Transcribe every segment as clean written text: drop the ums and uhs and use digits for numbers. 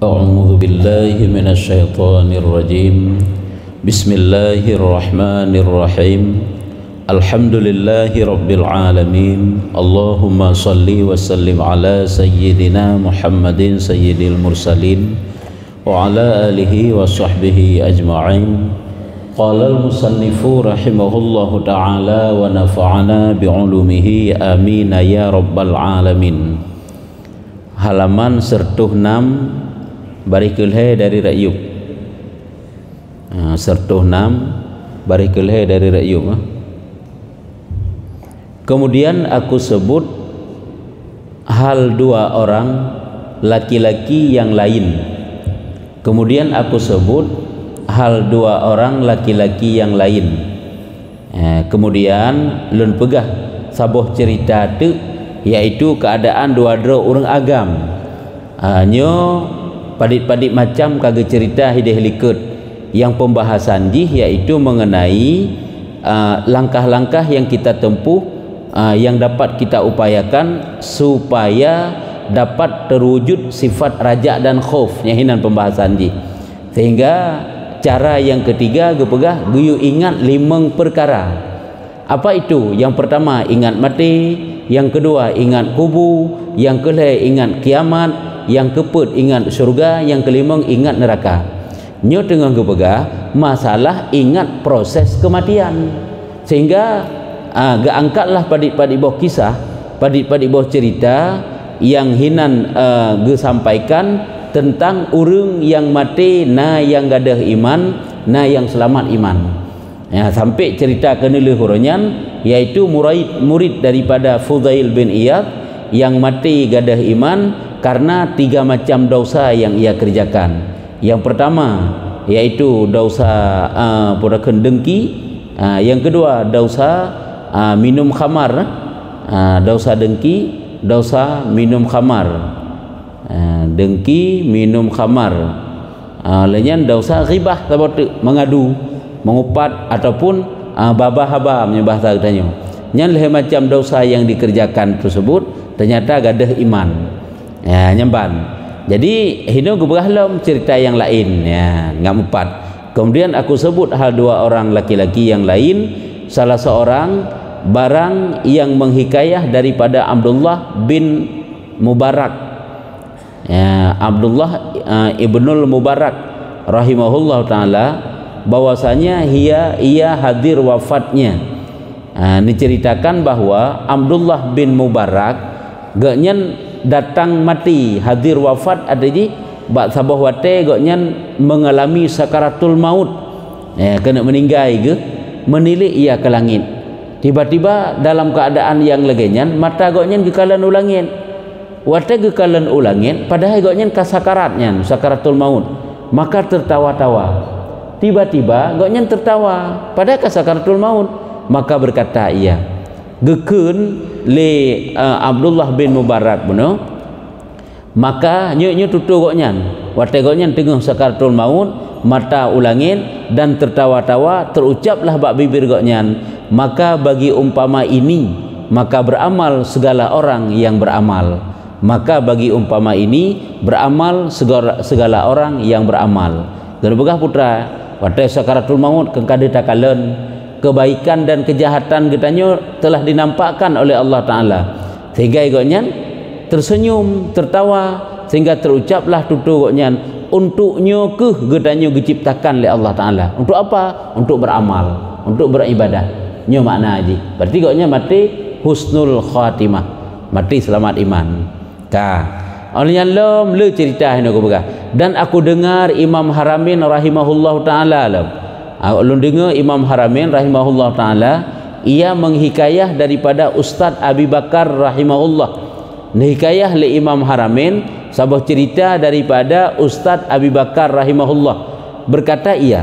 أعوذ بالله من الشيطان الرجيم بسم الله الرحمن الرحيم الحمد لله رب العالمين اللهم صل وسلم على سيدنا محمد سيد المرسلين وعلى آله وصحبه أجمعين قال المصنف رحمه الله تعالى ونفعنا بعلومه آمين يا رب العالمين. Halaman 106 Barikulhe dari Ra'yub. 106 Barikulhe dari Ra'yub. Kemudian aku sebut hal dua orang laki-laki yang lain. Kemudian aku sebut hal dua orang laki-laki yang lain. Kemudian lun pegah sabuh cerita tu, iaitu keadaan dua-dua orang agam. Nyo padik-padik macam kagak cerita hidih likut yang pembahasan jih, iaitu mengenai langkah-langkah yang kita tempuh, yang dapat kita upayakan supaya dapat terwujud sifat raja dan khauf nyahinan pembahasan jih. Sehingga cara yang ketiga gepegah guyu ingat 5 perkara. Apa itu? Yang pertama ingat mati, yang kedua ingat kubu, yang kelima ingat kiamat, yang keempat ingat surga, yang kelima ingat neraka. Nyo tengah gepegah masalah ingat proses kematian. Sehingga gak angkatlah padik-padik boh kisah, padik-padik boh cerita yang hinan sampaikan tentang urung yang mati, na yang gadah iman, na yang selamat iman. Sampai cerita ke leluhurnya, yaitu murid daripada Fudail bin Iyad yang mati gadah iman karena 3 macam dosa yang ia kerjakan. Yang pertama yaitu dosa purakan dengki, yang kedua dosa minum khamar, dosa dengki, dosa minum khamar, dengki minum khamar, lainnya dosa ghibah, mengadu, mengupat ataupun babah-haba bahasa katanya. Nyan leh macam dosa yang dikerjakan tersebut ternyata gadah iman. Nyamban. Jadi hino gebahlam cerita yang lain ngam 4. Kemudian aku sebut hal dua orang laki-laki yang lain, salah seorang barang yang menghikayah daripada Abdullah bin Mubarak. Abdullah ibnul Mubarak rahimahullah taala, bahwasanya ia hadir wafatnya. Diceritakan bahwa Abdullah bin Mubarak gaknyan datang mati, hadir wafat ada di bak sabah wate gaknyan mengalami sakaratul maut, kena meninggal ke, menilik ia ke langit. Tiba-tiba dalam keadaan yang legenyan mata gaknyan gekalan ulangin, wate gekalan ulangin, padahal gaknyan kasakaratnya sakaratul maut, maka tertawa-tawa. Tiba-tiba gaknyan tertawa padahal kasakaratul maut, maka berkata ia gekun le Abdullah bin Mubarak buno, maka nyo tutu goknyan wate goknyan tengah sakaratul maut, mata ulangin dan tertawa-tawa, terucaplah bak bibir goknyan, maka bagi umpama ini maka beramal segala orang yang beramal, maka bagi umpama ini beramal segala orang yang beramal. Dan begah putra wate sakaratul maut kengkade takalen, kebaikan dan kejahatan getanyo telah dinampakkan oleh Allah Ta'ala, sehingga igoknya tersenyum, tertawa, sehingga terucaplah tutu goknya, untuknya getanyo diciptakan oleh Allah Ta'ala. Untuk apa? Untuk beramal, untuk beribadah. Nyo makna aji, berarti goknya mati husnul khatimah, mati selamat iman. Oleh yang lom le cerita ini aku begah, dan aku dengar Imam Haramin rahimahullah Ta'ala ulun dengar Imam Haramin rahimahullah ta'ala, ia menghikayah daripada Ustaz Abi Bakar rahimahullah. Hikayah le Imam Haramin sebuah cerita daripada Ustaz Abi Bakar rahimahullah. Berkata ia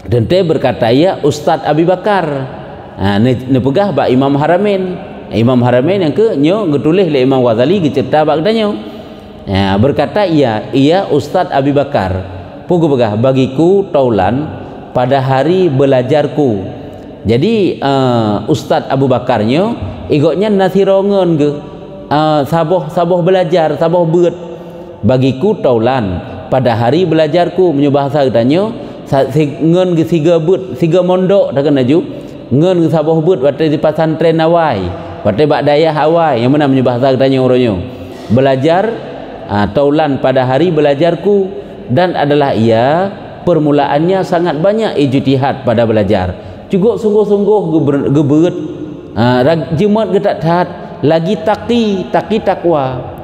dan berkata ia Ustaz Abi Bakar. Ni pegah bak Imam Haramin. Imam Haramin yang ke nyo getulis le Imam Ghazali cerita bak katanya. Berkata ia Ustaz Abi Bakar, pugu begah bagiku taulan pada hari belajarku. Jadi Ustaz Abu Bakarnya igotnya nasirongon ke saboh belajar, saboh beut bagiku taulan pada hari belajarku. Menyo bahasa tanya ngen ge siga beut siga mondok dah kena ju ngen ge saboh beut wate di pesantren awai wate bak dayah awai yang mana menyo bahasa tanya oronyo belajar taulan pada hari belajarku, dan adalah ia permulaannya sangat banyak ijtihad pada belajar, cukup sungguh-sungguh gebeut jemat getak taat lagi taki takwa.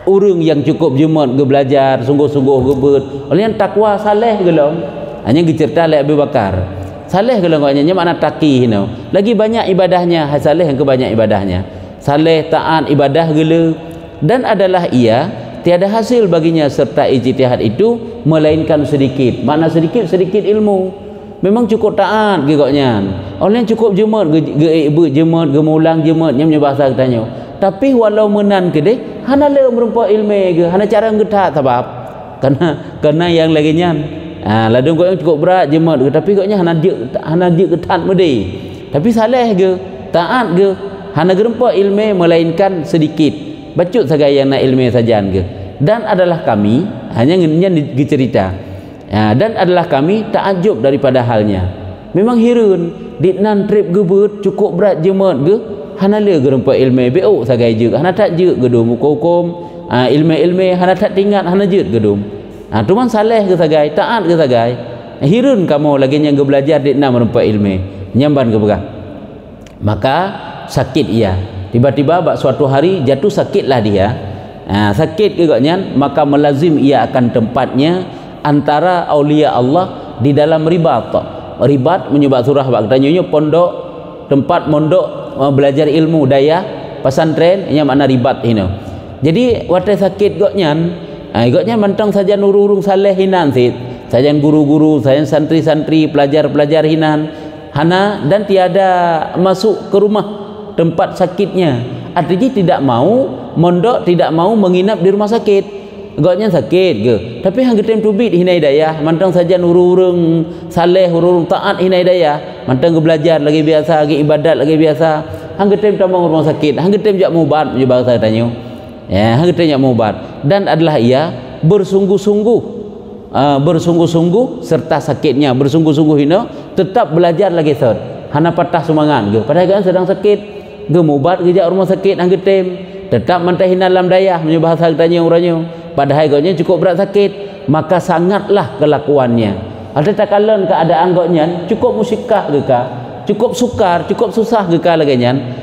Urang yang cukup jemat ge belajar sungguh-sungguh gebeut oleh yang takwa saleh gelong hanya dicerita oleh Abu Bakar saleh gelong nya makna taki hino lagi banyak ibadahnya, saleh yang kebanyak ibadahnya, saleh taat ibadah gele, dan adalah ia tiada hasil baginya serta ijtihad itu melainkan sedikit, makna sedikit ilmu. Memang cukup taat gegoknya oleh cukup jemat jemat gemulang jemat nya bahasa katanya, tapi walau menan ke deh hana le merumpa ilmu ke hana cara ngetat sebab karena yang lagi nyan ladung kau yang cukup berat jemat ke, tapi koknya hana dia ketat mede, tapi saleh ke taat ke hana gerumpa ilmu melainkan sedikit bacut saja yang nak ilmu saja ke. Dan adalah kami hanya dicerita dan adalah kami takjub daripada halnya. Memang hirun ditnan trip gebut cukup berat jemat ke hana le gerumpa ilmu beu sagai je hana tak je gedum hukum ilmu hana tak tinggal hana je gedum tuman saleh ke sagai taat ke sagai hirun kamu lagi yang ge belajar ditnan merumpa ilmu nyamban ke begah, maka sakit ia tiba-tiba bak suatu hari jatuh sakitlah dia. Sakit gegaknya maka melazim ia akan tempatnya antara aulia Allah di dalam ribat menyebab surah bak tanyanya pondok tempat mondok belajar ilmu daya pesantren nya makna ribat hino. Jadi wate sakit goknya mantang saja nururung saleh hinan sit saja guru-guru saja santri-santri pelajar-pelajar hinan hana dan tiada masuk ke rumah tempat sakitnya, artinya tidak mau mondok, tidak mau menginap di rumah sakit. Goknya sakit ke, tapi hang getem tubit hinai daya mantang saja nururung saleh nururung taat hinai daya mantang ge belajar lagi biasa ge ibadat lagi biasa hang getem tamang rumah sakit hang getem jak mubat je bahasa tanya hang getem jak mubat, dan adalah ia bersungguh-sungguh serta sakitnya bersungguh-sungguh hino tetap belajar lagi hana patah semangat ge padahal kan sedang sakit gemubat gejak rumah sakit hang getem tetap mantahin dalam dayah menyebah bahasa tanya orangnya padahal goknya cukup berat sakit, maka sangatlah kelakuannya ada takalon keadaan goknya cukup musikah ke cukup sukar cukup susah ke lagi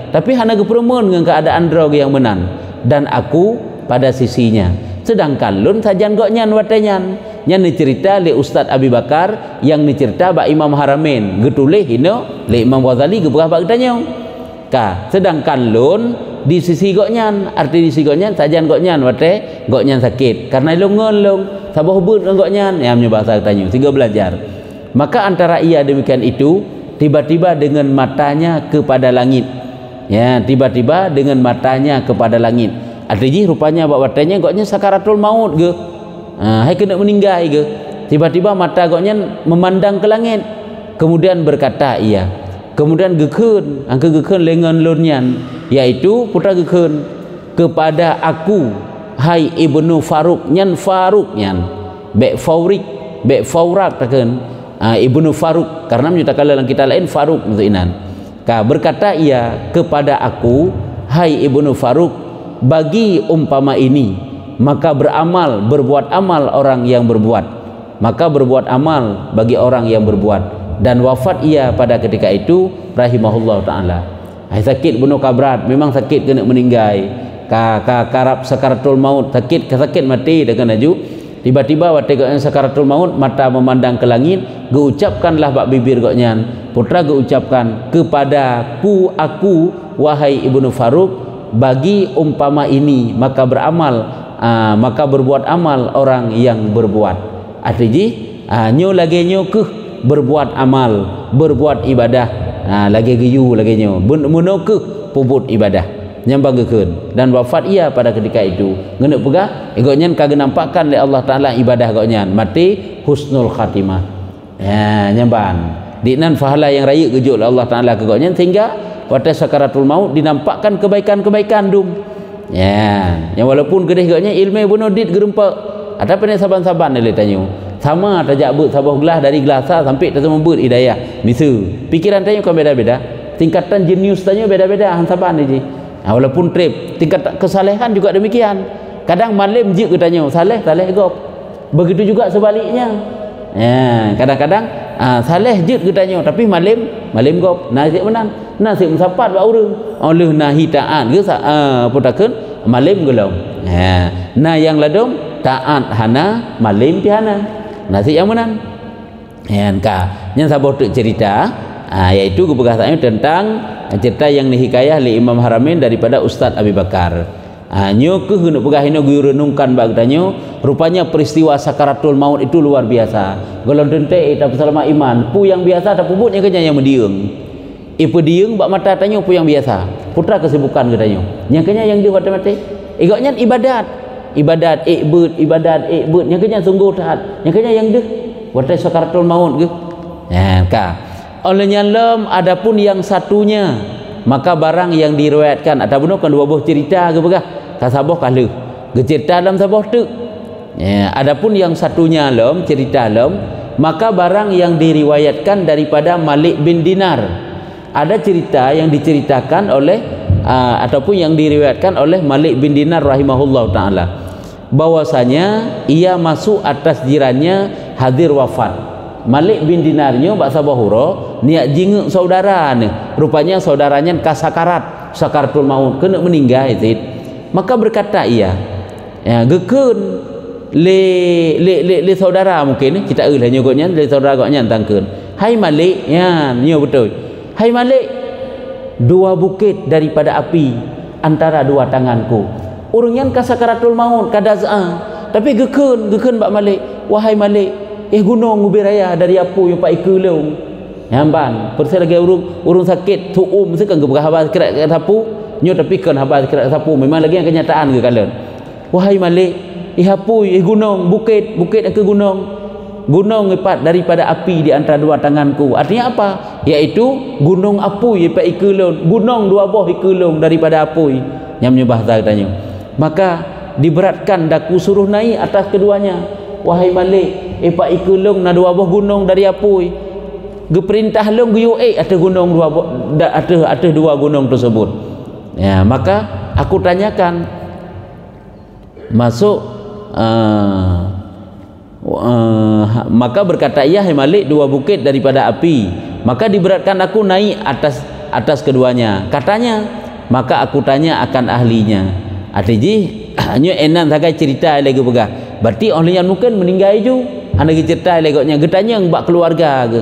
tapi hana geperemun dengan keadaan drog yang menang dan aku pada sisinya, sedangkan lun sajan goknya watenyan yang dicerita oleh Ustaz Abi Bakar yang dicerita bak Imam Haramain getulih hino le Imam Ghazali ke berapa tanya sedangkan lun di sisi goknya arti di sisi goknya sajan goknya wate goknya sakit karena long sabah hubut goknya yang bahasa tanya sehingga belajar, maka antara ia demikian itu tiba-tiba dengan matanya kepada langit tiba-tiba dengan matanya kepada langit, artinya rupanya bak watenya goknya sakaratul maut ke hai kena meninggal ke, tiba-tiba mata goknya memandang ke langit kemudian berkata ia kemudian gekun angka gekun lengan lunyan yaitu putra gekun kepada aku hai Ibnu Faruk nyan bek faurak takkan Ibnu Faruk karena menyatakan dalam kitab lain Faruk muzinan berkata ia kepada aku hai Ibnu Faruk bagi umpama ini maka berbuat amal orang yang berbuat bagi orang yang berbuat, dan wafat ia pada ketika itu rahimahullah taala. Sakit bunuh kabrat memang sakit kena meninggal karab sakaratul maut sakit mati dengan aju tiba-tiba waktu sakaratul maut mata memandang ke langit geucapkanlah bak bibir goknya putra geucapkan kepadaku aku wahai Ibnu Faruk bagi umpama ini maka berbuat amal orang yang berbuat, artinya nyo lagi nyo berbuat amal berbuat ibadah lagi geyu lagi nyo menukeh pubut ibadah nyambang gekeun dan wafat ia pada ketika itu ngeuneup pegah goknya kagak nampakkan oleh Allah taala ibadah goknya mati husnul khatimah nyambang dinan fahala yang raya gejuk oleh Allah taala ke goknya sehingga pada sakaratul maut dinampakkan kebaikan-kebaikan Ya, yang walaupun gedeh gaknya ilmu bunuh dit gerempak. Ada pernah saban-saban dia tanya. Sama tajak but sabah gelas dari gelasa sampai terus membut hidayah. Misu. Pikiran tanya kan beda-beda. Tingkatan jenius tanya beda-beda han saban ni. Walaupun trip, tingkat kesalehan juga demikian. Kadang malam je tanya, saleh gop. Begitu juga sebaliknya. Ya, kadang-kadang saleh je tanya tapi malam gop. Nasib menan. Nasib mensapat ba urang. Oleh nahi taat ke putakeun malam gelong. Ya. Nah yang ladom taat hana malam pihana. Nasib yang menan. Yan ka. Yang sabah tu cerita yaitu kebegasannya tentang cerita yang dihikayah oleh Imam Haramain daripada Ustaz Abi Bakar. Nyo ke hendak pegah ino gue renungkan bagdanyo, rupanya peristiwa sakaratul maut itu luar biasa. Golong dente tapi selama iman, pu yang biasa tak pubutnya kenya yang mendiung. Ipu diung bak mata tanyo pu yang biasa. Putra kesibukan katanya. Yang kenya yang dia mati. Igaknya ibadat ibut yang kenya sungguh taat. Yang kenya yang deh watai sakaratul maut ke. Ya ka. Olehnya lem adapun yang satunya maka barang yang diriwayatkan atau benar kan dua buah cerita ke begah kasabah kalah ke cerita dalam sabah tu ya, adapun yang satunya lem cerita lem maka barang yang diriwayatkan daripada Malik bin Dinar ada cerita yang diceritakan oleh ataupun yang diriwayatkan oleh Malik bin Dinar rahimahullah ta'ala bahwasanya ia masuk atas jirannya hadir wafat. Malik bin Dinarnya bak sabahura niat jinguk saudara ni rupanya saudaranya sakaratul maut kena meninggal itu maka berkata ia ya gekeun le saudara mungkin kita lah nyogotnya le saudara gaknya tangkeun hai Malik ya nyo betul hai Malik dua bukit daripada api antara dua tanganku urangnya kasakaratul maut kadaz'a tapi gekeun bak Malik wahai Malik gunung ubiraya dari apu yang pak ikulung nyamban perse lagi urung sakit tuum sekan ke habas kerak sapu nyo tapi kan habas kerak sapu memang lagi yang kenyataan ke kalian wahai Malik hapu gunung bukit ke gunung ipat daripada api di antara dua tanganku artinya apa yaitu gunung apu ipat ikulung gunung dua buah ikulung daripada apu yang bahasa katanya maka diberatkan daku suruh naik atas keduanya wahai Malik pak ikulung na dua buah gunung dari apui geperintah long gue ada gunung ada dua gunung tersebut ya maka aku tanyakan masuk maka berkata ia hai Malik dua bukit daripada api maka diberatkan aku naik atas keduanya katanya maka aku tanya akan ahlinya artinya hanya enak sagai cerita lagi pegah berarti ahlinya mungkin meninggal ju anda cerita legoknya getanya bak keluarga ke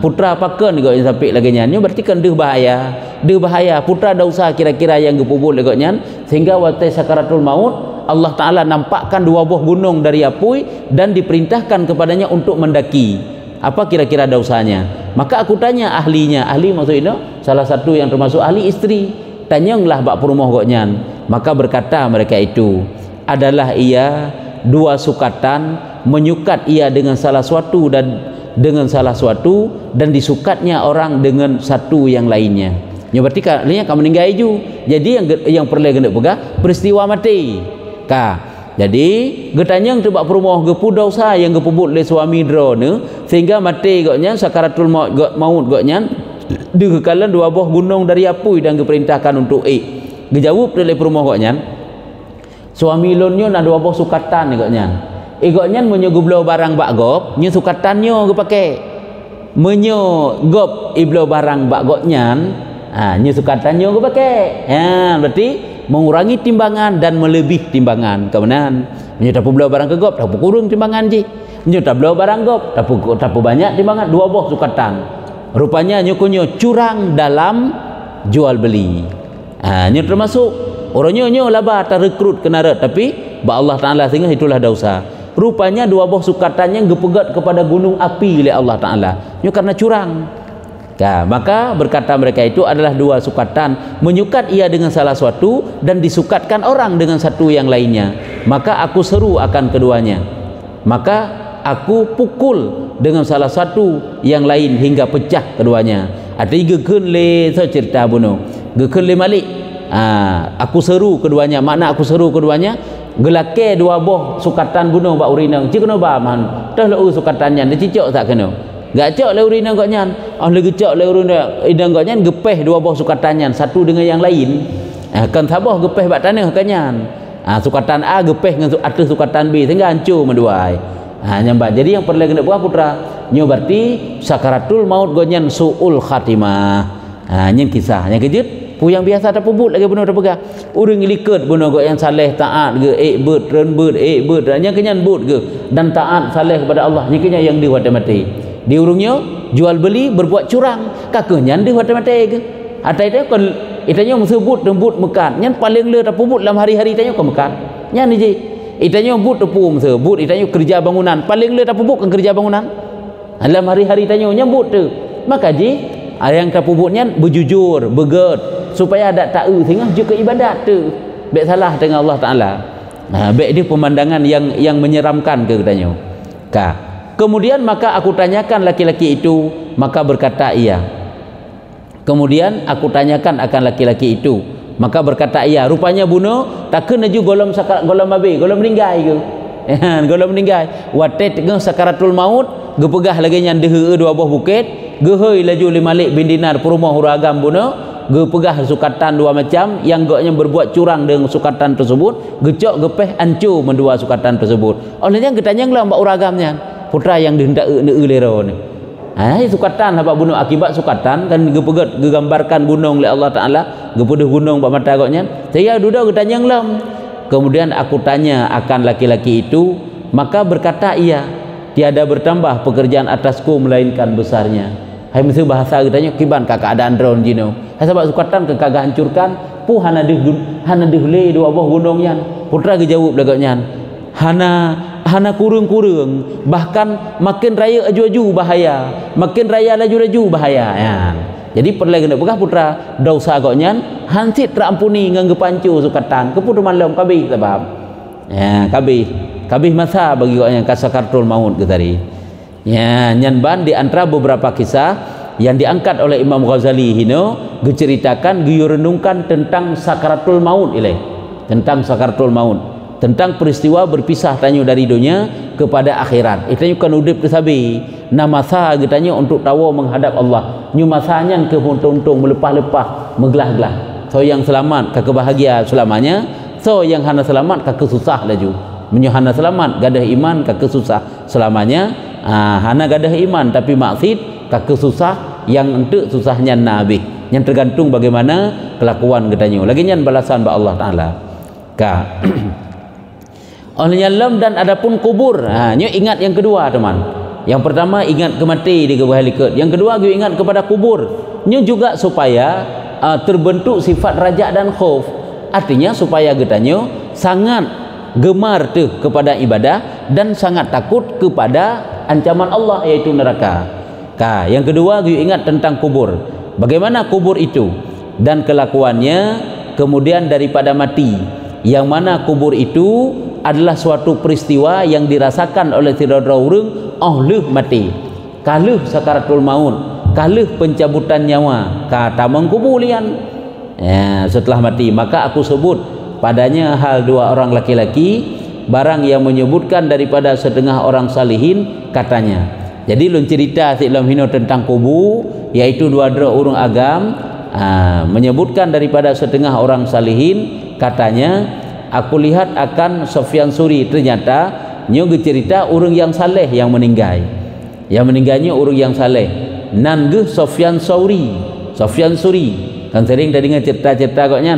putra pakan legok yang sampai lagi nyanyi berarti kan dia bahaya putra dah usah kira-kira yang gepubut legoknya sehingga waktu sakaratul maut Allah Ta'ala nampakkan dua buah gunung dari apui dan diperintahkan kepadanya untuk mendaki apa kira-kira dausanya maka aku tanya ahlinya ahli maksudnya salah satu yang termasuk ahli istri tanyanglah bak perumah goknya maka berkata mereka itu adalah ia dua sukatan menyukat ia dengan salah suatu dan disukatnya orang dengan satu yang lainnya. Ya berarti kalinya kamu meninggal ju. Jadi yang perlu kena pegah peristiwa mati. Jadi getanya yang tebak perumah gepu dosa yang gepubut oleh suami drone sehingga mati goknya sakaratul maut goknya dikekalan dua buah gunung dari apui dan diperintahkan untuk gejawab oleh perumah goknya suami lonyo na dua buah sukatan goknya igoknya menyegublo barang bak gop nyo sukatannya ke pakai menyegop iblo barang bak goknya nyo sukatannya ke pakai berarti mengurangi timbangan dan melebih timbangan kebenaran nyo tapu belo barang ke gop tapu kurung timbangan ji nyo tapu belo barang gop tapu banyak timbangan dua buah sukatan rupanya nyo curang dalam jual beli nyo termasuk orangnya nyo laba terrekrut kenara tapi ba Allah Ta'ala sehingga itulah dosa rupanya dua buah sukatannya gepegat kepada gunung api oleh Allah Ta'ala nyo karena curang maka berkata mereka itu adalah dua sukatan menyukat ia dengan salah suatu dan disukatkan orang dengan satu yang lainnya maka aku seru akan keduanya maka aku pukul dengan salah satu yang lain hingga pecah keduanya ada gekeun le cerita bunuh gekeun le Malik aku seru keduanya, makna aku seru keduanya gelake dua boh sukatan gunung bak urinang ci kena ba man dah lu sukatannya dia cicok tak kena gak cok le urinang kok nyan lagi cok le urinang kok nyan gepeh dua boh sukatannya satu dengan yang lain kan tabah gepeh bak tanah kanyan sukatan A gepeh dengan atas sukatan B sehingga hancur menduai nyambah. Jadi yang perlu kena buat putra nyo berarti sakaratul maut gonyan suul khatimah nyen kisah yang kejut yang biasa tak pubut lagi benar dah pegang urang liket benar kok yang saleh taat ke bet ren bet bet nya kenyan but ke dan taat saleh kepada Allah nya kenya yang diwat mati di urungnya jual beli berbuat curang kakenya di wat mati ke atai itu kan itanya mesebut dembut mekan nya paling le tak pubut dalam hari-hari itanya ke mekan nya ni je itanya but tepu mesebut itanya kerja bangunan paling le tak pubut kan kerja bangunan dalam hari-hari itanya nyambut tu maka ji yang tak pubutnya berjujur beget supaya ada tahu tengah juga ibadat tu baik salah dengan Allah Taala baik dia pemandangan yang menyeramkan ke katanya kemudian maka aku tanyakan laki-laki itu maka berkata iya kemudian aku tanyakan akan laki-laki itu maka berkata iya rupanya bunuh tak kena juga golom babi golom meninggal ke golom meninggal watet dengan sakaratul maut gepegah lagi yang dehe dua buah bukit gehoi laju 5 bin dinar perumah huragam bunuh gepegah sukatan dua macam yang gaknya berbuat curang dengan sukatan tersebut gecok gepeh ancur mendua sukatan tersebut olehnya getanya ngelam mbak uragamnya putra yang dihendak lero ni sukatan apa bunuh akibat sukatan kan gepegat gegambarkan gunung oleh Allah Taala gepeduh gunung mbak mata gaknya saya duda getanya ngelam kemudian aku tanya akan laki-laki itu maka berkata iya tiada bertambah pekerjaan atasku melainkan besarnya hai mesti bahasa katanya kiban keadaan drone jino hai sebab sukatan ke kagak hancurkan pu hana le dua buah gunungnya putra ge jawab laganya hana kurung-kurung bahkan makin raya aju-aju bahaya makin raya laju-laju bahaya ya jadi perlu kena begah putra dosa goknya hansit terampuni ngangge pancu sukatan kepudu malam kabih sebab ya kabih masa bagi goknya kasakaratul maut ke tadi ya nyanban di antara beberapa kisah yang diangkat oleh Imam Ghazali hino diceritakan renungkan tentang sakaratul maut tentang sakaratul maut tentang peristiwa berpisah tanyo dari dunia kepada akhirat itu kan udip tersabi nama sah getanya untuk tahu menghadap Allah nyu masanya ke untung melepah-lepah meglah-gelah so yang selamat ke kebahagia selamanya so yang hana selamat ke kesusah laju menyuhana selamat gadah iman ke kesusah selamanya hana gadah iman tapi maksud kaki susah yang untuk susahnya Nabi yang tergantung bagaimana kelakuan katanya lagi nyan balasan ba Allah Taala olehnya lam dan adapun kubur nyo ingat yang kedua teman yang pertama ingat kemati di kebahalikat yang kedua nyo ingat kepada kubur nyo juga supaya terbentuk sifat raja dan khauf artinya supaya katanya sangat gemar tuh kepada ibadah dan sangat takut kepada ancaman Allah yaitu neraka. Yang kedua ingat tentang kubur. Bagaimana kubur itu dan kelakuannya kemudian daripada mati. Yang mana kubur itu adalah suatu peristiwa yang dirasakan oleh tiada orang oleh mati. Kaluh sakaratul maut, kaluh pencabutan nyawa, kata mengkubulian. Setelah mati maka aku sebut padanya hal dua orang laki-laki barang yang menyebutkan daripada setengah orang salihin katanya. Jadi lun cerita silam hino tentang kubur yaitu dua orang agam menyebutkan daripada setengah orang salihin katanya aku lihat akan Sufyan Suri ternyata nyo cerita orang yang saleh yang meninggalnya orang yang saleh nan ge Sufyan Suri kan sering tadi dengar cerita-cerita koknya.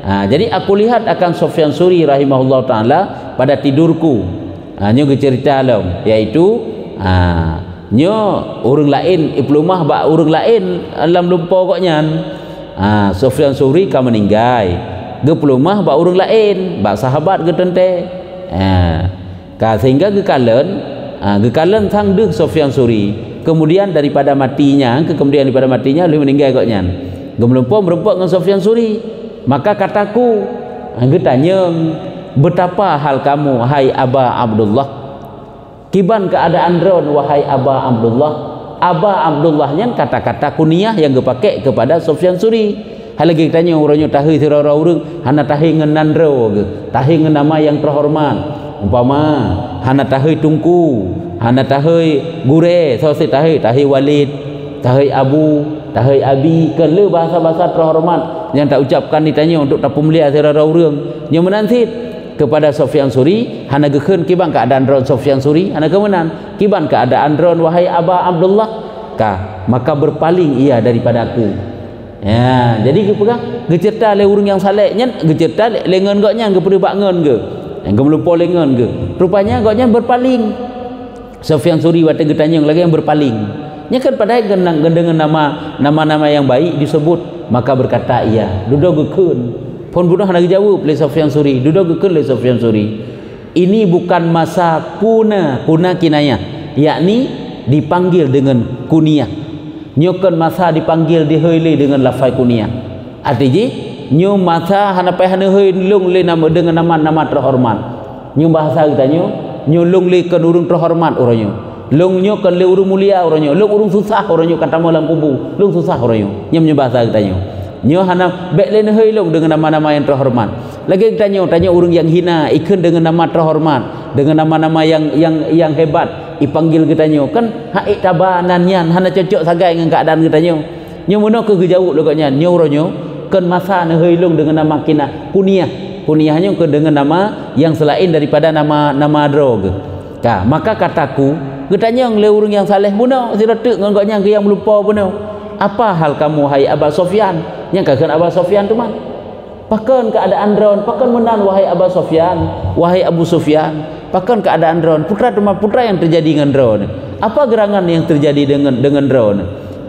Jadi aku lihat akan Sufyan Suri rahimahullah taala pada tidurku. Nyo cerita alam yaitu nyo orang lain iplumah ba orang lain alam lupa koknya. Sufyan Suri ka meninggal. Ge pelumah ba orang lain, ba sahabat ge tente. Sehingga ge kalen sang deh Sufyan Suri. Kemudian daripada matinya lu meninggal koknya. Ge melumpa merempak dengan Sufyan Suri. Maka kataku ge tanya betapa hal kamu hai Aba Abdullah kiban keadaan dron wahai Aba Abdullah. Aba Abdullahnya kata-kata kunyah yang dipakai kepada Sufyan Suri. hal lagi tanya orangnya tahi sira urang hana tahi ngan nandro ke tahi ngan nama yang terhormat umpama hana tahi tungku hana tahi gure sose tahi walid tahi abu tahi abi ke le bahasa-bahasa terhormat yang tak ucapkan ditanya untuk tak pemulia sira urang nya menansit kepada Sufyan Suri hana gekeun kiban keadaan ron Sufyan Suri hana kemenan kiban keadaan ron wahai Aba Abdullah ka maka berpaling ia daripada aku ya jadi ke pegang gecerta le urang yang saleh nyen gecerta lengan goknya ke peri bangun ke yang melupa lengan ke rupanya goknya berpaling Sufyan Suri wate getanyang lagi yang berpaling nya kan padahal dengan nama-nama yang baik disebut maka berkata ia duduk gekeun pun bunuh lagi jawab oleh Sufyan Suri duduk gekeun oleh Sufyan Suri ini bukan masa kuna kinayah yakni dipanggil dengan kunyah nyokan masa dipanggil diheuli dengan lafaz kunyah artinya nyo masa hana pai hana heulung le nama dengan nama-nama terhormat nyo bahasa kita nyo lung le kan urang terhormat orangnya lung nyo kan le urang mulia orangnya lung urang susah orangnya kata malam kubu lung susah orangnya nyo bahasa kita nyo hana bek le heulung dengan nama-nama yang terhormat lagi tanya orang yang hina ikut dengan nama terhormat dengan nama-nama yang hebat dipanggil kita nyo kan haik tabanan yan hana cocok sagai dengan keadaan kita nyo mono ke jauh lokanya nyo ronyo kan masa ne heulung dengan nama kunyahnya ke dengan nama yang selain daripada nama drog ka maka kataku getanya le urang yang saleh mono sira teuk nganggonya ke yang melupa mono apa hal kamu hai Aba Sufyan yang kakeun Aba Sufyan tu man pakeun keadaan ron pakeun menan wahai Aba Sufyan wahai Abu Sufyan pakeun keadaan ron putra yang terjadi dengan ron apa gerangan yang terjadi dengan ron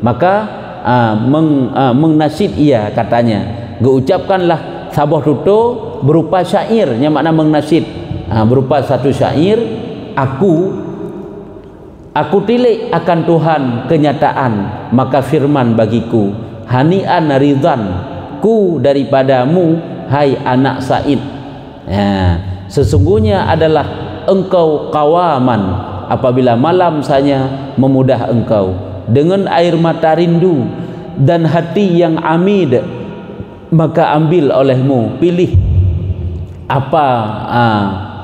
maka mengnasid ia katanya geucapkanlah sabah tuto berupa syair yang makna mengnasid berupa satu syair aku tilik akan Tuhan kenyataan maka firman bagiku hani'an ridhan ku daripadamu hai anak Said sesungguhnya adalah engkau kawaman apabila malam saja memudah engkau dengan air mata rindu dan hati yang amid maka ambil olehmu pilih apa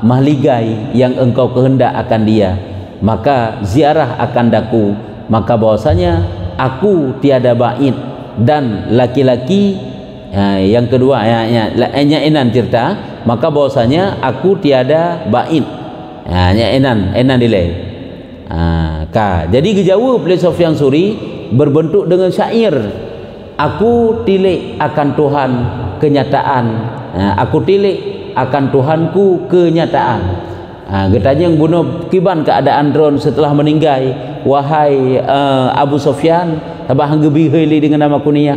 mahligai yang engkau kehendak akan dia maka ziarah akan daku maka bahwasanya aku tiada ba'id dan laki-laki yang kedua enan cerita maka bahwasanya aku tiada ba'id enan dilai jadi dijawab oleh Sufyan Suri berbentuk dengan syair aku tilik akan Tuhan kenyataan aku tilik akan Tuhanku kenyataan getanya yang bunuh kiban keadaan drone setelah meninggal wahai Abu Sufyan tabah gebi heuli dengan nama kunyah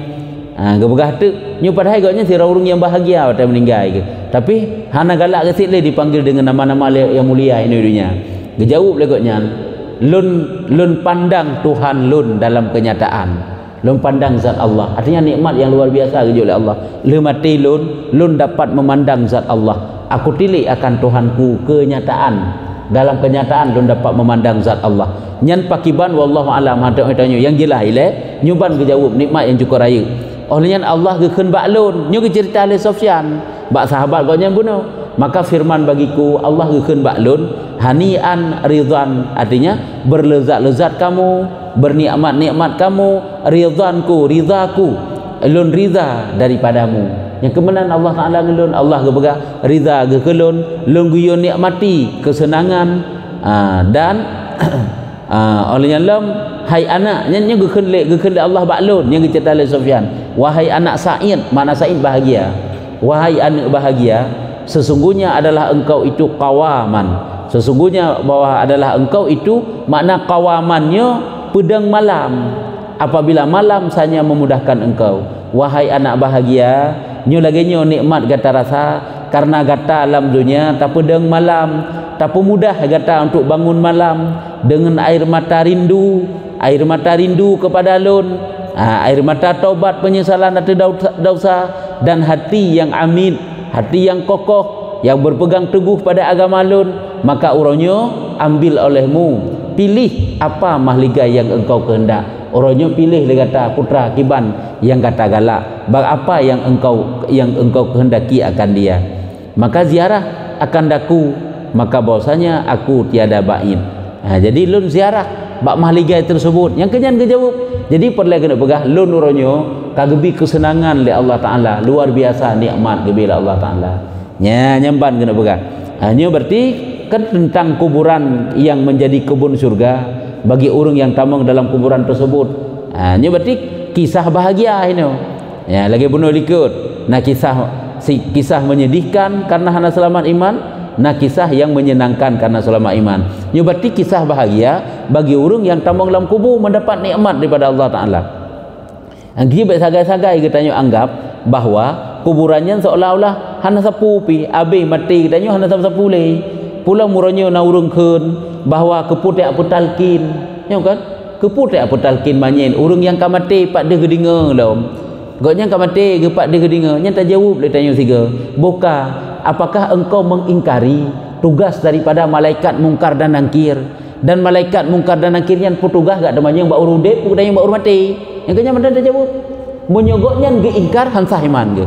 gebegah tu nyu padahal gaknya sira urang yang bahagia pada meninggal ke tapi hana galak gesit le dipanggil dengan nama-nama yang mulia ini dunia gejawab le gaknya lun pandang Tuhan lun dalam kenyataan lun pandang zat Allah artinya nikmat yang luar biasa oleh Allah le mati lun dapat memandang zat Allah aku tilik akan Tuhanku kenyataan dalam kenyataan lun dapat memandang zat Allah nyan pakiban wallahu alam hadak tanya yang jelas ile nyuban kejawab nikmat yang cukup raya olehnya Allah gekeun bak lun nyu cerita le Sufyan bak sahabat kau yang bunuh maka firman bagiku Allah gekeun bak lun hanian ridhan artinya berlezat-lezat kamu bernikmat-nikmat kamu ridhanku ridaku lun ridha daripadamu yang kemenan Allah Ta'ala ngelun Allah gebegah ridha gekelun lun guyun nikmati kesenangan dan olehnya lam hai anak nya gekeun Allah baklun yang cerita le Sufyan wahai anak Said mana Said bahagia wahai anak bahagia sesungguhnya adalah engkau itu kawaman sesungguhnya bahwa adalah engkau itu makna kawamannya pedang malam apabila malam saja memudahkan engkau wahai anak bahagia nyo lagi nyo nikmat gata rasa karena gata alam dunia tak pedang malam tak mudah gata untuk bangun malam dengan air mata rindu kepada lun air mata taubat penyesalan atau dosa dan hati yang amin hati yang kokoh yang berpegang teguh pada agama lun maka uronyo ambil olehmu pilih apa mahligai yang engkau kehendak orangnya pilih dia kata putra kiban yang kata galak, apa yang engkau kehendaki akan dia, maka ziarah akan daku, maka bahwasanya aku tiada ba'id. Jadi lun ziarah bak mahligai tersebut yang kenyan kejawab. Jadi perlu kena pegah lun uronyo kagebi kesenangan le Allah Taala, luar biasa nikmat gebi Allah Taala. Nya nyamban kena pegah. Hanya berarti kan tentang kuburan yang menjadi kebun surga bagi orang yang tamang dalam kuburan tersebut. Ini berarti kisah bahagia ini. Ya, lagi bunuh likut. Nah kisah menyedihkan karena hana selamat iman, nah kisah yang menyenangkan karena selamat iman. Ini berarti kisah bahagia bagi orang yang tamang dalam kubur mendapat nikmat daripada Allah Taala. Anggi baik sagai-sagai kita anggap bahawa kuburannya seolah-olah hana sapu pi abe mati kita hana sapu le. Pulang muronyo na urung keun bahawa keputek petalkin, ya kan? Keputek petalkin manyen urung yang kamate pak de gedinga lom. Goknya kamate ge pak de gedinga, nya tak jawab le tanya siga. Boka, apakah engkau mengingkari tugas daripada malaikat mungkar dan nakir? Dan malaikat mungkar dan nakir yang petugas gak demanya mbak urung dep, budaya mbak urung mati. Yang kenya mendan tak jawab. Menyogoknya ge ingkar hansah iman ge.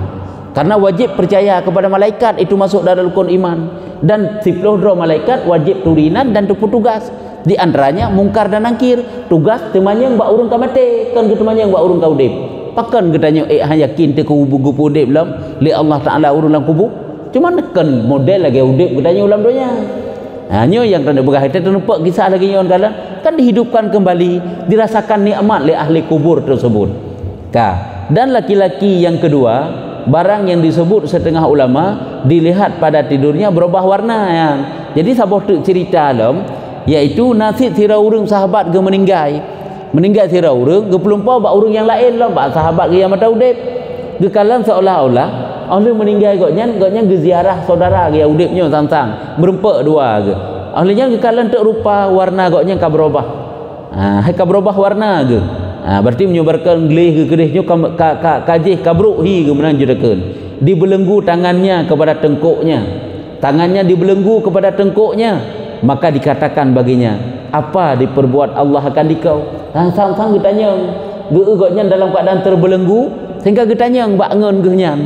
Karena wajib percaya kepada malaikat itu masuk dalam rukun iman. Dan 10 malaikat wajib turinan dan tugas di antaranya mungkar dan nakir. Tugas temanya mbak urung kamate, kan temanya mbak urung kau dep. Pakan katanya yakin te kubu-kubu dep lam li Allah Taala urung lang kubu. Cuma kan model lagi udep katanya ulam donya. Hanya yang tanda begah itu nampak kisah lagi nyon kala kan dihidupkan kembali, dirasakan nikmat oleh ahli kubur tersebut. Dan laki-laki yang kedua, barang yang disebut setengah ulama dilihat pada tidurnya berubah warna ya. Jadi sabah tu cerita alam iaitu nasib sira urang sahabat ge meninggal sira urang ge pelumpau bak urang yang lain lah bak sahabat ge yang mata udip ge kalan seolah-olah Allah meninggal goknya ge ziarah saudara ge udipnya sang-sang berempak dua ge ahlnya ge kalan tak rupa warna goknya ka berubah hai ka berubah warna ge berarti menyebarkan gelih ke kedihnya kajih kabruk hi ke menang judakan dibelenggu tangannya kepada tengkuknya, tangannya dibelenggu kepada tengkuknya, maka dikatakan baginya apa diperbuat Allah akan dikau. Sang-sang ditanya geugotnya dalam keadaan terbelenggu sehingga ditanya mbak ngen gehnyan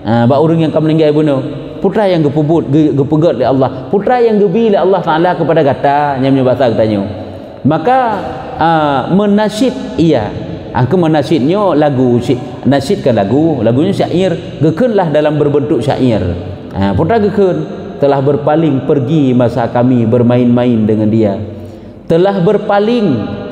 mbak urang yang kamu meninggal bunuh putra yang gepubut gepegat oleh Allah, putra yang gebi oleh Allah Taala kepada gata nyamnya bahasa ditanya, maka menasyid ia aku menasyidnya lagu nasyidkan lagunya syair gekenlah dalam berbentuk syair. Putra geken telah berpaling pergi masa kami bermain-main dengan dia, telah berpaling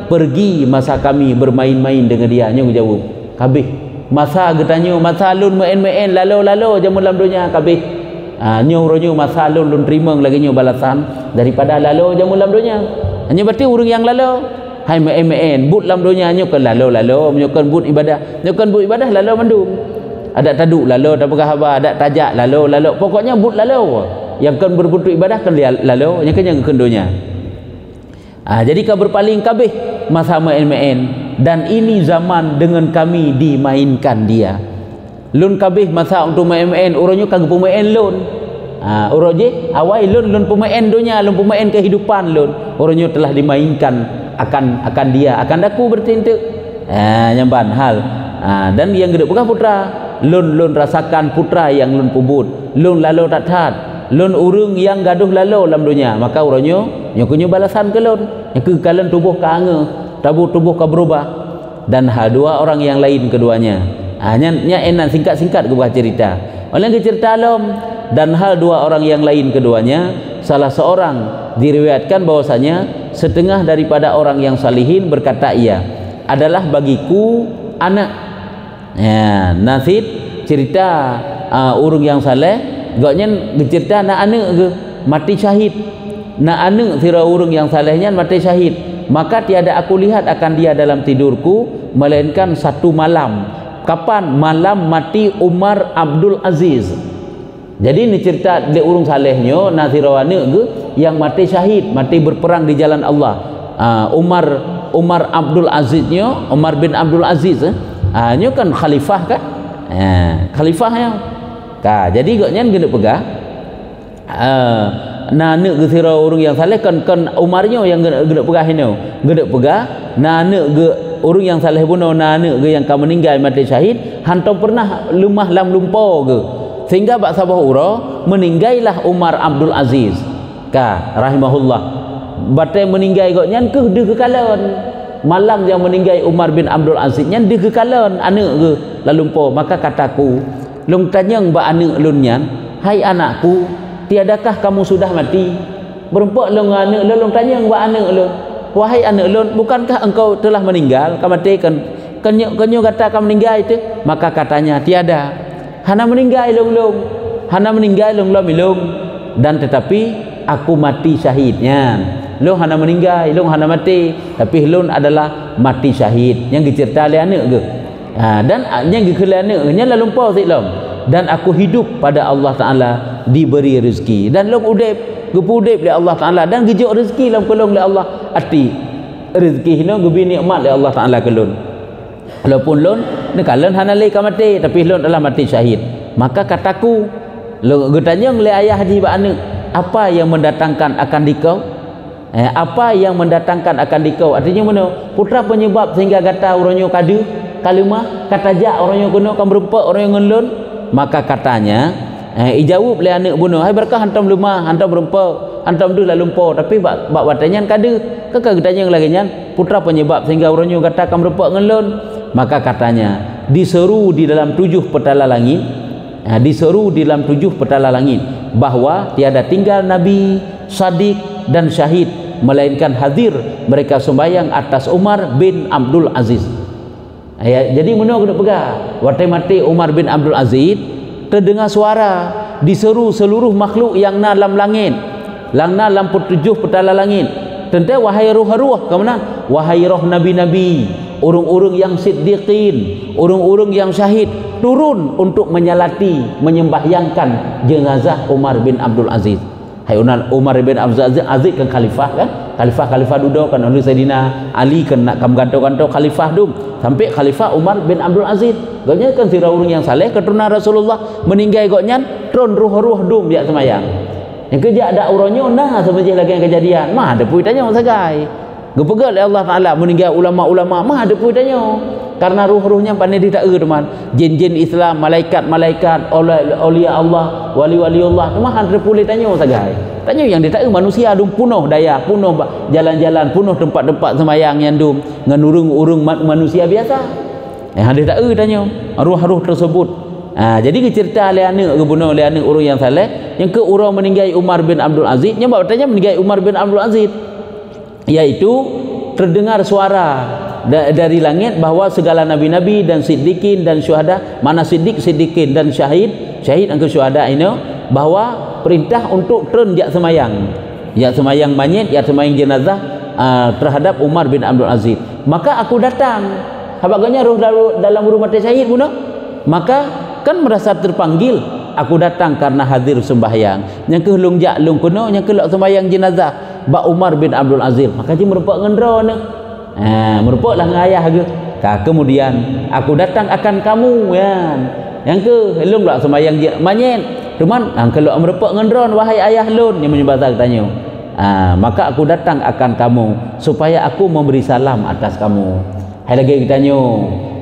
pergi masa kami bermain-main dengan dia. Nya jawab kabeh masa getanya masa lun main-main lalu jamun dalam dunia kabeh nya uronyo masa lun terima lagi nya balasan daripada lalu jamun dalam dunia. Hanya berarti urang yang lalu hai main but dalam dunia nyokan lalu nyokan but ibadah lalu mandung ada taduk lalu tak pegah haba ada tajak lalu pokoknya but lalu yang kan berbentuk ibadah kan lalu yang kan yang dunia. Jadi kau berpaling kabeh masa main dan ini zaman dengan kami dimainkan dia lun kabeh masa untuk main orangnya kagak pemain lun oroje awai lun pemain dunia lun pemain kehidupan lun orangnya telah dimainkan akan dia akan daku bertindak nyamban hal dan yang gede bukan putra lun rasakan putra yang lun pubut lun lalu tak lun urung yang gaduh lalu dalam dunia, maka orangnya yang punya balasan ke lun yang ke kalian tubuh ke ange tubuh ke berubah dan hal dua orang yang lain keduanya nya enak singkat ke buah cerita oleh ke cerita alam dan hal dua orang yang lain keduanya salah seorang diriwayatkan bahwasanya setengah daripada orang yang salihin berkata ia adalah bagiku anak. Nasib cerita urang yang saleh gaknya cerita anak ke mati syahid, anak sira urang yang salehnya mati syahid, maka tiada aku lihat akan dia dalam tidurku melainkan satu malam. Kapan? Malam mati Umar Abdul Aziz. Jadi ini cerita di urung salehnya nasirawane ke yang mati syahid, mati berperang di jalan Allah. Umar Abdul Aziznya, Umar bin Abdul Aziz nya kan khalifah kan? Khalifahnya. Jadi gaknya gede pegah nek ge sira urang yang saleh kan Umarnya yang gede pegah ini. Gede pegah nek ge orang yang saleh bunuh anak ke yang kamu meninggal mati syahid hantam pernah lemah lam lumpo ke sehingga bak sabah ura meninggallah Umar Abdul Aziz ka rahimahullah batai meninggal kok nyan ke dia kekalan malang yang meninggal Umar bin Abdul Aziz nyan dia kekalan anak ke lalu lumpo maka kataku long tanyang bak anak lun nyan hai anakku tiadakah kamu sudah mati berempak long anak long tanyang bak anak lun wahai anak lun bukankah engkau telah meninggal kamu mati kan kenyo kata kamu meninggal itu maka katanya tiada hana meninggal long hana meninggal long dan tetapi aku mati syahidnya long hana meninggal long hana mati tapi long adalah mati syahid yang dicerita oleh anak ke dan yang dikela anaknya lalu lupa sik long dan aku hidup pada Allah Taala diberi rezeki dan long udip gepudip oleh Allah Taala dan gejuk rezeki long kolong oleh Allah arti rezeki hino gebi nikmat oleh Allah Taala kelun walaupun lon nekalan hana le mati tapi lon adalah mati syahid maka kataku lo getanya oleh ayah haji ba anak apa yang mendatangkan akan dikau apa yang mendatangkan akan dikau artinya mana putra penyebab sehingga kata orangnya kadu kalimah kata jak orangnya kena kan berempat orang yang ngelon maka katanya ijawab oleh anak bunuh hai berkah hantam lemah hantam berempat hantam tu lalu lupa tapi bak watanya kada kakak getanya lagi nyan putra penyebab sehingga orangnya kata kan berempat ngelon maka katanya diseru di dalam 7 petala langit diseru di dalam 7 petala langit bahwa tiada tinggal nabi sadiq dan syahid melainkan hadir mereka sembahyang atas Umar bin Abdul Aziz jadi mana kena pegang waktu mati Umar bin Abdul Aziz terdengar suara diseru seluruh makhluk yang na dalam langit langna dalam 7 petala langit tentu wahai ruh-ruh ke mana wahai roh nabi-nabi urung-urung yang siddiqin urung-urung yang syahid turun untuk menyalati menyembahyangkan jenazah Umar bin Abdul Aziz hai Umar bin Abdul Aziz kan khalifah kan khalifah duduk kan oleh Sayyidina Ali kan nak gantung-gantung khalifah dum sampai khalifah Umar bin Abdul Aziz gaknya kan sira urang yang saleh keturunan Rasulullah meninggal gaknya tron ruh-ruh dum dia semayang yang kerja ada urangnya nah sebajih lagi yang kejadian mah ada pui tanya sagai gepegal oleh Allah Taala meninggal ulama-ulama mah ada pui tanya karena ruh-ruhnya pandai tidak teman jin-jin Islam malaikat-malaikat aulia Allah wali-wali Allah mah ada pui tanya sagai tanya yang dia manusia dum punuh daya punuh jalan-jalan punuh tempat-tempat semayang yang dum ngan urung-urung manusia biasa yang dia tak tanya ruh-ruh tersebut jadi cerita oleh anak kebunuh oleh anak orang yang saleh yang ke orang meninggal Umar bin Abdul Aziz yang bertanya meninggal Umar bin Abdul Aziz yaitu terdengar suara dari langit bahwa segala nabi-nabi dan siddiqin dan syuhada mana siddiqin dan syahid angka syuhada ini bahwa perintah untuk turun jak semayang mayit jak semayang jenazah terhadap Umar bin Abdul Aziz maka aku datang habaganya roh dalam rumah syahid bunuh maka kan merasa terpanggil aku datang karena hadir sembahyang yang ke lung jak lung kuno yang ke lok sembahyang jenazah ba Umar bin Abdul Aziz maka dia merupak ngendro ne merupaklah ngayah ke kemudian aku datang akan kamu yang ke lung lok sembahyang mayit cuman kalau merupak ngendron wahai ayah lun yang menyebabkan tanya maka aku datang akan kamu supaya aku memberi salam atas kamu hai lagi kita tanya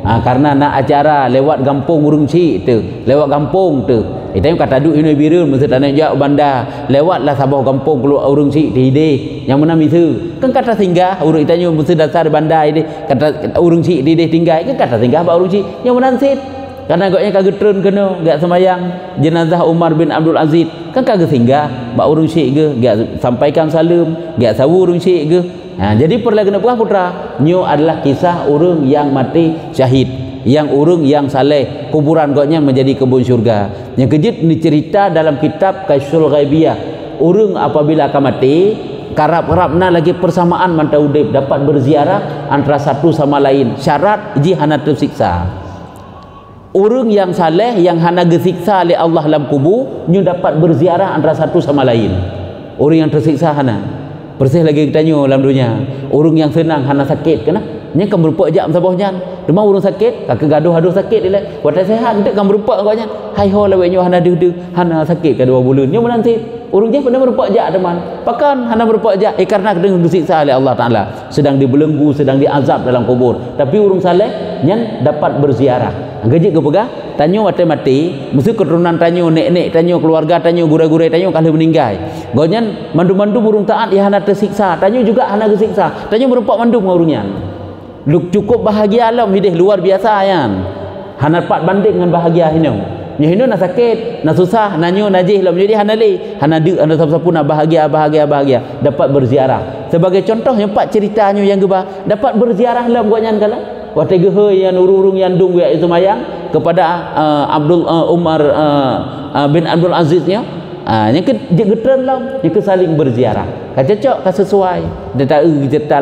karena nak acara lewat kampung urung cik tu lewat kampung tu kita kata duk ini biru mesti tanah jak bandar lewatlah sabah kampung keluar urung cik di yang mana itu kan kata singgah urung tanya mesti dasar bandar ini kata urung cik di tinggal kan kata singgah ba urung cik yang mana sit karena agaknya kagak turun kena gak semayang jenazah Umar bin Abdul Aziz kan kagak singgah ba urung cik ke gak sampaikan salam gak sawu urung cik ke jadi perlu kena putra nyo adalah kisah urung yang mati syahid yang urung yang saleh kuburan gaknya menjadi kebun syurga yang kejut ni cerita dalam kitab Kasyful Ghaibiyah urung apabila akan mati karap-karapna lagi persamaan manta udip dapat berziarah antara satu sama lain syarat jihana tersiksa urung yang saleh yang hana gesiksa oleh Allah dalam kubur nyo dapat berziarah antara satu sama lain urung yang tersiksa hana bersih lagi kita tanya dalam dunia urung yang senang hana sakit kena nya kan berupa jam sabahnya demam urung sakit kakak gaduh sakit dia watai sehat tidak kan berupa agaknya hai ho lawenya hana hana sakit ke 2 bulan nya menanti urung je pernah merupak jak teman. Pakan hana merupak jak karena kena disiksa oleh Allah Taala, sedang dibelenggu, sedang diazab dalam kubur. Tapi urung saleh nyan dapat berziarah. Gaji ke pegah tanyo mati mesti keturunan tanyo, nek-nek tanyo, keluarga tanyo, gurai-gurai tanyo kalau meninggal. Gonyan mandu-mandu urung taat ya hana tersiksa. Tanyo juga hana tersiksa. Tanyo merupak mandu ngurungnya. Lu cukup bahagia alam hidup luar biasa yan. Hana dapat banding dengan bahagia hino. Nyo nak sakit, nak susah, nanyo najih lah menjadi hana siapa pun nak bahagia dapat berziarah. Sebagai contoh nyempat ceritanya yang gebah dapat berziarah lah buatnya kala. Waktu gehe yang urung yang dung ya itu mayang kepada Umar bin Abdul Aziznya. Yang getren lah, yang saling berziarah. Cocok, sesuai. Dia tak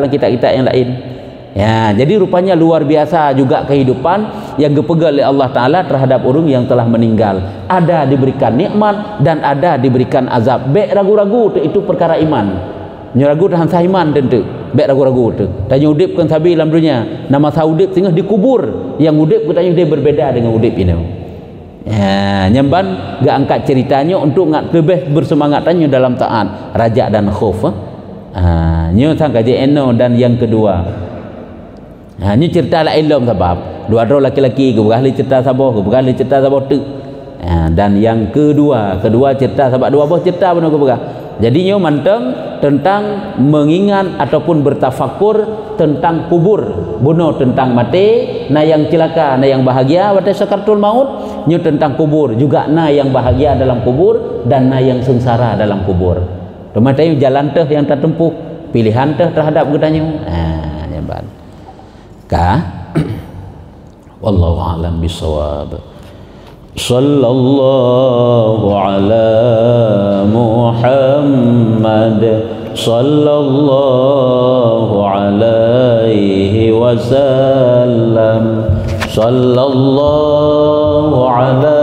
cerita kita yang lain. Ya, jadi rupanya luar biasa juga kehidupan yang dipegang oleh Allah Ta'ala terhadap orang yang telah meninggal. Ada diberikan nikmat dan ada diberikan azab. Bek ragu-ragu itu perkara iman. Ragu tahan sah iman tentu. Bek ragu-ragu tu. Tanya udip kan sabi dalam dunia. Nama sah udip tengah dikubur. Yang udip katanya dia berbeda dengan udip ini. Ya, nyamban gak angkat ceritanya untuk ngak lebih bersemangatannya dalam taat, raja dan khauf. Nyo sang kaji eno dan yang kedua. Ini cerita lah ilmu sebab dua laki-laki ke berkali cerita sabah ke berkali cerita sabah tu. Dan yang kedua cerita sebab dua buah cerita pun ke berkali. Jadi nyo manteng tentang mengingat ataupun bertafakur tentang kubur, bunuh tentang mati, na yang celaka, na yang bahagia pada sakaratul maut, nyo tentang kubur juga na yang bahagia dalam kubur dan na yang sengsara dalam kubur. Teman-teman jalan teh yang tertempuh, pilihan teh terhadap gedanya. Nyamban. Wallahu a'lam bissawab. Sallallahu ala Muhammad sallallahu alaihi wasallam sallallahu ala